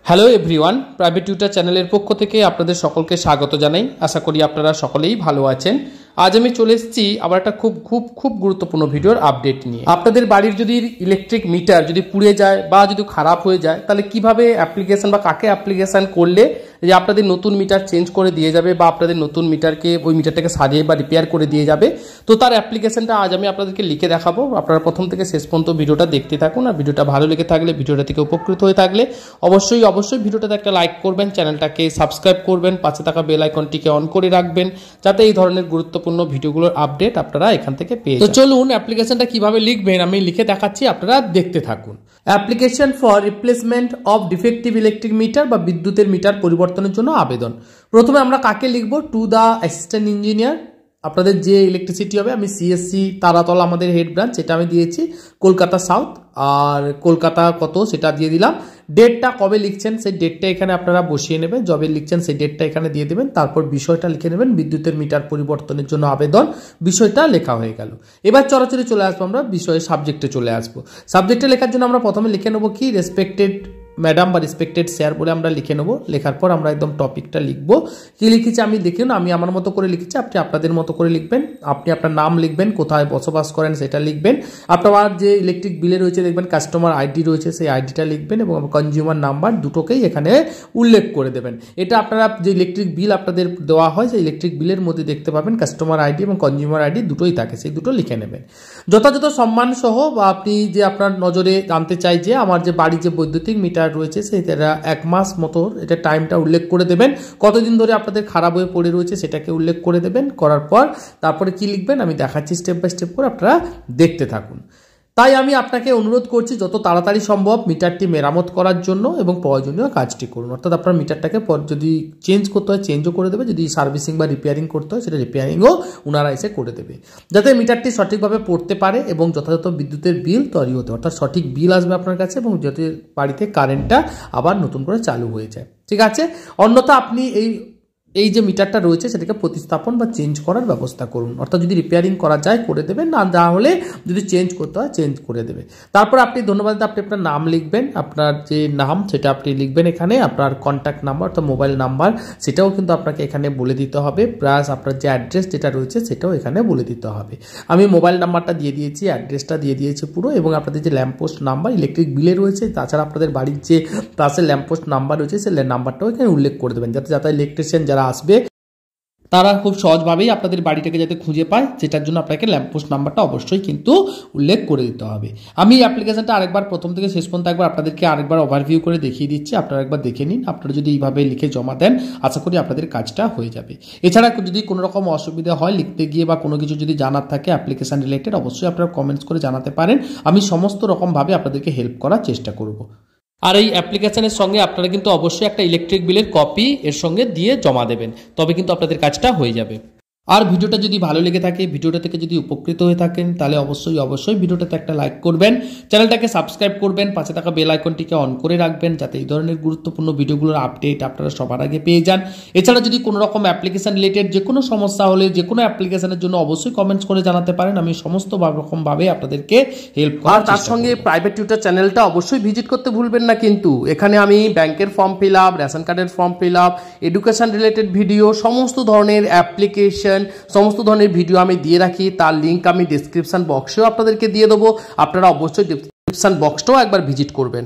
Hello everyone, private tutor চ্যানেলের পক্ষ থেকে আপনাদের সকলকে স্বাগত জানাই। আশা করি আপনারা সকলেই ভালো আছেন। আজ আমি চলে এসেছি আবার একটা খুব গুরুত্বপূর্ণ ভিডিওর আপডেট নিয়ে। আপনাদের বাড়ির যদি ইলেকট্রিক মিটার যদি পুড়ে যায় বা যদি খারাপ হয়ে যায়, তাহলে কিভাবে অ্যাপ্লিকেশন বা কাকে অ্যাপ্লিকেশন করলে যে আপনাদের নতুন মিটার চেঞ্জ করে দিয়ে যাবে বা আপনাদের নতুন মিটারকে ওই মিটারটাকে সারিয়ে বা রিপেয়ার করে দিয়ে যাবে, তো তার অ্যাপ্লিকেশনটা আজ আমি আপনাদেরকে লিখে দেখাবো। আপনারা প্রথম থেকে শেষ পর্যন্ত ভিডিওটা দেখতে থাকুন। আর ভিডিওটা ভালো লেগে থাকলে, ভিডিওটা থেকে উপকৃত হয়ে থাকলে অবশ্যই ভিডিওটাতে একটা লাইক করবেন, চ্যানেলটাকে সাবস্ক্রাইব করবেন, পাশে থাকা বেল আইকনটিকে অন করে রাখবেন, যাতে এই ধরনের গুরুত্বপূর্ণ ভিডিওগুলোর আপডেট আপনারা এখান থেকে পেয়ে যান। তো চলুন অ্যাপ্লিকেশনটা কিভাবে লিখবেন আমি লিখে দেখাচ্ছি, আপনারা দেখতে থাকুন। Application for replacement of defective electric metre বা বিদ্যুতের মিটার পরিবর্তনের জন্য আবেদন। প্রথমে আমরা কাকে লিখব? To the assistant engineer. আপনাদের যে ইলেকট্রিসিটি হবে, আমি সিএসসি তারাতলা আমাদের হেড ব্রাঞ্চ, সেটা আমি দিয়েছি কলকাতা সাউথ, আর কলকাতা কত সেটা দিয়ে দিলাম। ডেটটা কবে লিখছেন সেই ডেটটা এখানে আপনারা বসিয়ে নেবেন, যবে লিখছেন সেই ডেটটা এখানে দিয়ে দেবেন। তারপর বিষয়টা লিখে নেবেন, বিদ্যুতের মিটার পরিবর্তনের জন্য আবেদন। বিষয়টা লেখা হয়ে গেল। এবার চরাচরি চলে আসবো আমরা বিষয়ে, সাবজেক্টে চলে আসবো। সাবজেক্টে লেখার জন্য আমরা প্রথমে লিখে নেবো কি, রেসপেক্টেড ম্যাডাম বা রেসপেক্টেড স্যার বলে আমরা লিখে নেবো। লেখার পর আমরা একদম টপিকটা লিখবো। কি লিখেছি আমি দেখুন, আমি আমার মতো করে লিখেছি, আপনি আপনাদের মতো করে লিখবেন। আপনি আপনার নাম লিখবেন, কোথায় বসবাস করেন সেটা লিখবেন। আপনার যে ইলেকট্রিক বিলে রয়েছে দেখবেন কাস্টমার আইডি রয়েছে, সেই আইডিটা লিখবেন এবং কনজিউমার নাম্বার দুটোকেই এখানে উল্লেখ করে দেবেন। এটা আপনারা যে ইলেকট্রিক বিল আপনাদের দেওয়া হয় সেই ইলেকট্রিক বিলের মধ্যে দেখতে পাবেন কাস্টমার আইডি এবং কনজিউমার আইডি দুটোই থাকে, সেই দুটো লিখে নেবেন যথাযথ সম্মান সহ। বা আপনি যে আপনার নজরে জানতে চাই যে আমার যে বাড়ি যে বৈদ্যুতিক মিটার রয়েছে সেটা 1 মাস মতো এটা টাইমটা উল্লেখ করে দেবেন। কতদিন ধরে আপনাদের খারাপ হয়ে পড়ে রয়েছে সেটাকে উল্লেখ করে দেবেন। করার পর তারপরে কি লিখবেন আমি দেখাচ্ছি স্টেপ বাই স্টেপ করে, আপনারা দেখতে থাকুন। তাই আমি আপনাকে অনুরোধ করছি যত তাড়াতাড়ি সম্ভব মিটারটি মেরামত করার জন্য এবং প্রয়োজনীয় কাজটি করুন। অর্থাৎ আপনার মিটারটাকে যদি চেঞ্জ করতে হয় চেঞ্জও করে দেবে, যদি সার্ভিসিং বা রিপেয়ারিং করতে হয় সেটা রিপেয়ারিংও ওনারা এসে করে দেবে, যাতে মিটারটি সঠিকভাবে পড়তে পারে এবং যথাযথ বিদ্যুতের বিল তৈরি হতে, অর্থাৎ সঠিক বিল আসবে আপনার কাছে এবং যাতে বাড়িতে কারেন্টটা আবার নতুন করে চালু হয়ে যায়। ঠিক আছে? অন্যথা আপনি এই যে মিটারটা রয়েছে সেটাকে প্রতিস্থাপন বা চেঞ্জ করার ব্যবস্থা করুন। অর্থাৎ যদি রিপেয়ারিং করা যায় করে দেবেন, না হলে যদি চেঞ্জ করতে হয় চেঞ্জ করে দেবে। তারপর আপনি ধন্যবাদ, আপনি আপনার নাম লিখবেন, আপনার যে নাম সেটা আপনি লিখবেন এখানে, আপনার কন্ট্যাক্ট নাম্বার অর্থাৎ মোবাইল নাম্বার সেটাও কিন্তু আপনাকে এখানে বলে দিতে হবে, প্লাস আপনার যে অ্যাড্রেস যেটা রয়েছে সেটাও এখানে বলে দিতে হবে। আমি মোবাইল নাম্বারটা দিয়ে দিয়েছি, অ্যাড্রেসটা দিয়ে দিয়েছি পুরো, এবং আপনাদের যে ল্যাম্পপোস্ট নাম্বার ইলেকট্রিক বিলে রয়েছে, তাছাড়া আপনাদের বাড়ির যে পাশে ল্যাম্পপোস্ট নাম্বার রয়েছে সেই নাম্বারটাও এখানে উল্লেখ করে দেবেন, যাতে ইলেকট্রিশিয়ান যারা আসবে তারা খুব সহজভাবেই আপনাদের বাড়িটাকে যাতে খুঁজে পায়, সেটার জন্য আপনাকে ল্যাম্পপোস্ট নাম্বারটা অবশ্যই কিন্তু উল্লেখ করে দিতে হবে। আমি অ্যাপ্লিকেশনটা আরেকবার প্রথম থেকে শেষ পর্যন্ত আপনাদেরকে আরেকবার ওভারভিউ করে দেখিয়ে দিচ্ছি, আপনারা একবার দেখে নিন। আপনারা যদি এইভাবে লিখে জমা দেন আশা করি আপনাদের কাজটা হয়ে যাবে। এছাড়া যদি কোনো রকম অসুবিধা হয় লিখতে গিয়ে বা কোনো কিছু যদি জানার থাকে অ্যাপ্লিকেশন রিলেটেড, অবশ্যই আপনারা কমেন্টস করে জানাতে পারেন। আমি সমস্ত রকমভাবে আপনাদেরকে হেল্প করার চেষ্টা করব। আর এই অ্যাপ্লিকেশনের সঙ্গে আপনারা কিন্তু অবশ্যই একটা ইলেকট্রিক বিলের কপি এর সঙ্গে দিয়ে জমা দেবেন, তবে কিন্তু আপনাদের কাজটা হয়ে যাবে। আর ভিডিওটা যদি ভালো লেগে থাকে, ভিডিওটা থেকে যদি উপকৃত হয়ে থাকেন, তাহলে অবশ্যই ভিডিওটাতে একটা লাইক করবেন, চ্যানেলটাকে সাবস্ক্রাইব করবেন, পাশে থাকা বেল আইকনটিকে অন করে রাখবেন, যাতে এই ধরনের গুরুত্বপূর্ণ ভিডিওগুলোর আপডেট আপনারা সবার আগে পেয়ে যান। এছাড়া যদি কোনো রকম অ্যাপ্লিকেশন রিলেটেড যে কোনো সমস্যা হলে যে কোনো অ্যাপ্লিকেশনের জন্য অবশ্যই কমেন্টস করে জানাতে পারেন, আমি সমস্ত রকমভাবে আপনাদেরকে হেল্প করব। আর তার সঙ্গে প্রাইভেট টিউটর চ্যানেলটা অবশ্যই ভিজিট করতে ভুলবেন না কিন্তু। এখানে আমি ব্যাংকের ফর্ম ফিল আপ, রেশন কার্ডের form fill up, education related video, সমস্ত ধরনের অ্যাপ্লিকেশন, সমস্ত ধরনের ভিডিও আমি দিয়ে রাখি। তার লিঙ্ক আমি ডেসক্রিপশন বক্সেও আপনাদেরকে দিয়ে দেবো, আপনারা অবশ্যই ডেসক্রিপশন বক্সটাও একবার ভিজিট করবেন।